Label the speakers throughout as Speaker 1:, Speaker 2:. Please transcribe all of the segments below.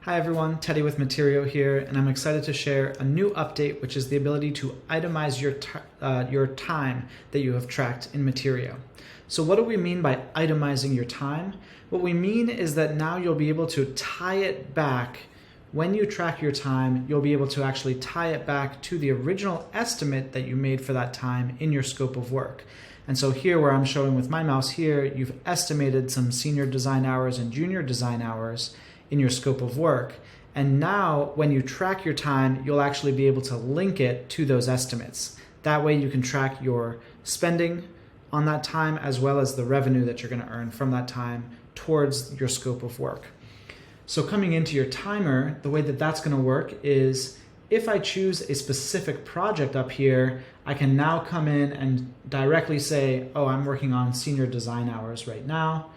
Speaker 1: Hi everyone, Teddy with Materio here, and I'm excited to share a new update, which is the ability to itemize your time that you have tracked in Materio. So what do we mean by itemizing your time? What we mean is that now you'll be able to tie it back. When you track your time, you'll be able to actually tie it back to the original estimate that you made for that time in your scope of work. And so here where I'm showing with my mouse here, you've estimated some senior design hours and junior design hours in your scope of work. And now when you track your time, you'll actually be able to link it to those estimates. That way you can track your spending on that time as well as the revenue that you're going to earn from that time towards your scope of work. So coming into your timer, the way that that's going to work is if I choose a specific project up here, I can now come in and directly say, oh, I'm working on senior design hours right now.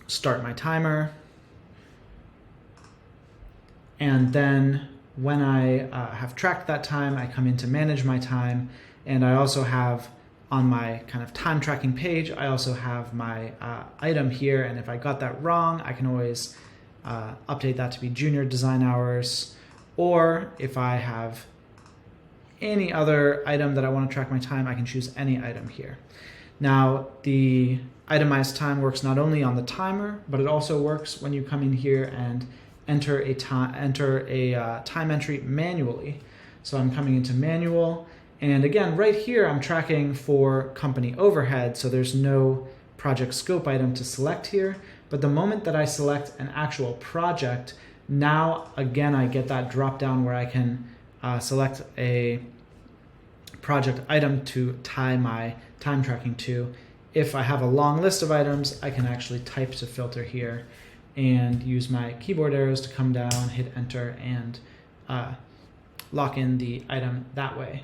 Speaker 1: Start my timer. And then when I have tracked that time, I come in to manage my time. And I also have on my kind of time tracking page, I also have my item here. And if I got that wrong, I can always update that to be junior design hours. Or if I have any other item that I want to track my time, I can choose any item here. Now, the itemized time works not only on the timer, but it also works when you come in here and enter a time entry manually. So I'm coming into manual, and again, right here, I'm tracking for company overhead, so there's no project scope item to select here. But the moment that I select an actual project, now again, I get that drop down where I can select a project item to tie my time tracking to. If I have a long list of items, I can actually type to filter here and use my keyboard arrows to come down, hit enter, and lock in the item that way.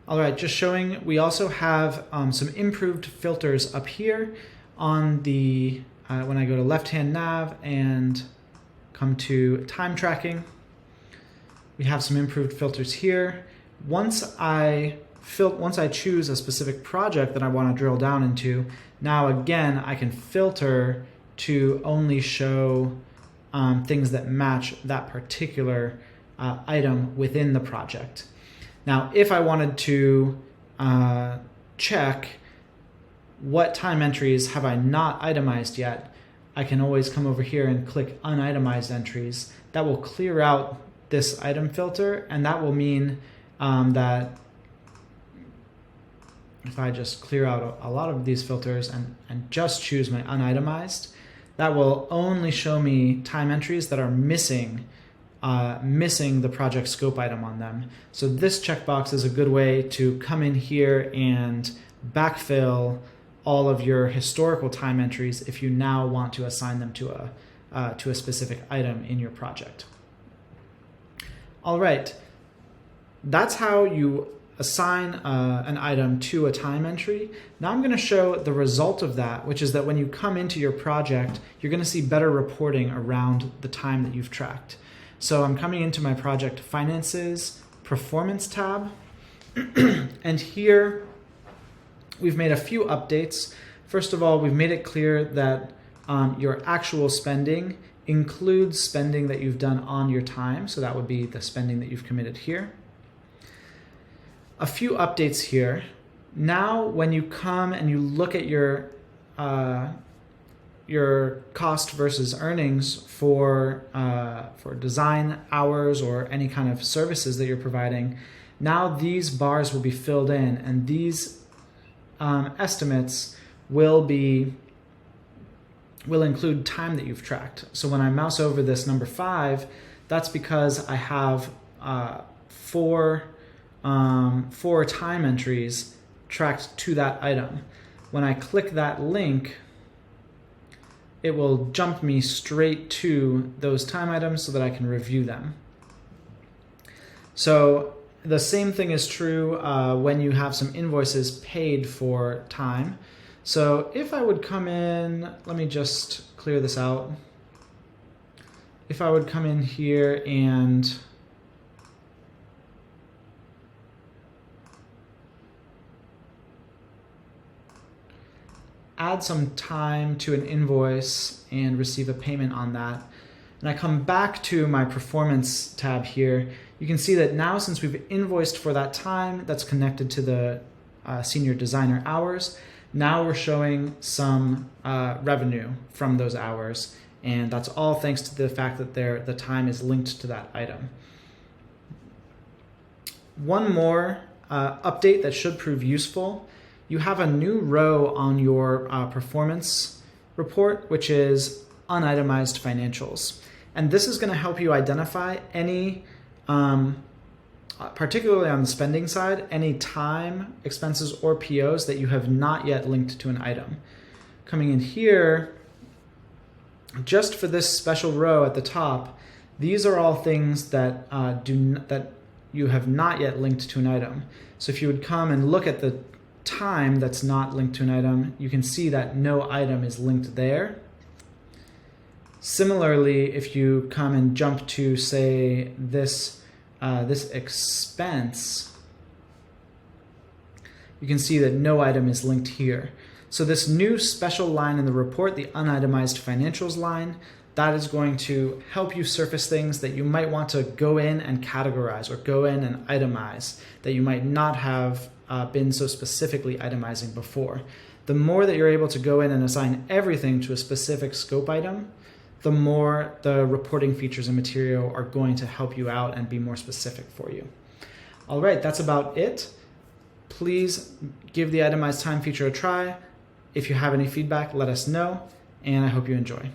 Speaker 1: All right, just showing, we also have some improved filters up here on the, when I go to left-hand nav and come to time tracking, we have some improved filters here. Once I choose a specific project that I want to drill down into, now again, I can filter to only show things that match that particular item within the project. Now, if I wanted to check what time entries have I not itemized yet, I can always come over here and click un-itemized entries. That will clear out this item filter, and that will mean that if I just clear out a lot of these filters and just choose my un-itemized, that will only show me time entries that are missing the project scope item on them. So this checkbox is a good way to come in here and backfill all of your historical time entries if you now want to assign them to a specific item in your project. All right, that's how you assign an item to a time entry. Now I'm going to show the result of that, which is that when you come into your project, you're going to see better reporting around the time that you've tracked. So I'm coming into my project finances performance tab, and here we've made a few updates. First of all, we've made it clear that your actual spending includes spending that you've done on your time. So that would be the spending that you've committed here. A few updates here. Now, when you come and you look at your cost versus earnings for design hours or any kind of services that you're providing, now these bars will be filled in, and these estimates will include time that you've tracked. So when I mouse over this number 5, that's because I have four time entries tracked to that item. When I click that link, it will jump me straight to those time items so that I can review them. So the same thing is true when you have some invoices paid for time. So if I would come in, let me just clear this out. If I would come in here and add some time to an invoice and receive a payment on that, and I come back to my performance tab here, you can see that now since we've invoiced for that time that's connected to the senior designer hours, now we're showing some revenue from those hours, and that's all thanks to the fact that the time is linked to that item. One more update that should prove useful: you have a new row on your performance report, which is un-itemized financials. And this is going to help you identify any, particularly on the spending side, any time, expenses, or POs that you have not yet linked to an item. Coming in here, just for this special row at the top, these are all things that that you have not yet linked to an item. So if you would come and look at the time that's not linked to an item, you can see that no item is linked there. Similarly, if you come and jump to, say, this expense, you can see that no item is linked here. So this new special line in the report, the un-itemized financials line, that is going to help you surface things that you might want to go in and categorize or go in and itemize that you might not have been so specifically itemizing before. The more that you're able to go in and assign everything to a specific scope item, the more the reporting features in Materio are going to help you out and be more specific for you. All right, that's about it. Please give the itemized time feature a try. If you have any feedback, let us know, and I hope you enjoy.